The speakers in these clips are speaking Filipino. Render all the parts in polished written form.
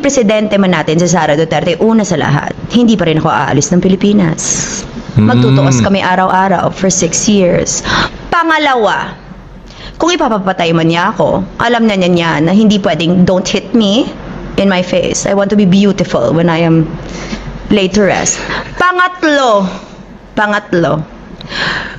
presidente man natin si Sara Duterte, una sa lahat, hindi pa rin ako aalis ng Pilipinas. Magtutuos kami araw-araw for 6 years. Pangalawa, kung ipapapatay man niya ako, alam na niya na hindi pwedeng don't hit me in my face. I want to be beautiful when I am laid to rest. Pangatlo,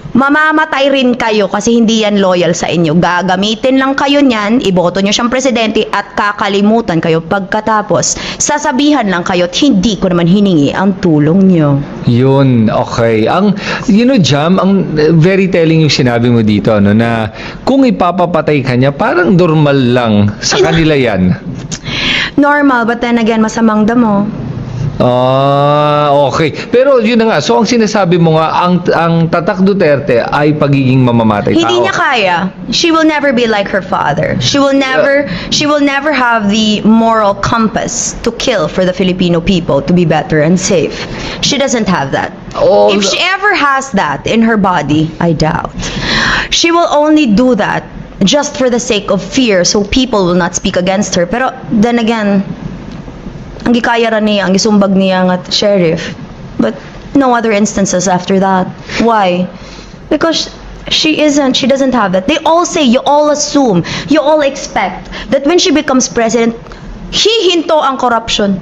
mamamatay rin kayo kasi hindi yan loyal sa inyo. Gagamitin lang kayo niyan, iboto nyo siyang presidente at kakalimutan kayo pagkatapos. Sasabihan lang kayo at hindi ko naman hiningi ang tulong nyo. Yun, okay. Jam, ang very telling yung sinabi mo dito, no, na kung ipapapatay ka niya, parang normal lang sa kanila yan. Normal, but then again, masamang damo. Okay. Pero yun na nga, so ang sinasabi mo nga, ang Tatak Duterte ay pagiging mamamatay tao. Hindi niya kaya. She will never be like her father. She will never have the moral compass to kill for the Filipino people to be better and safe. She doesn't have that. If she ever has that in her body, I doubt. She will only do that just for the sake of fear, so people will not speak against her. Pero then again, ang gikaya ra niya, ang gisumbag niya nga sheriff. But no other instances after that. Why? Because she doesn't have that. They all say, you all assume, you all expect that when she becomes president, hihinto ang corruption.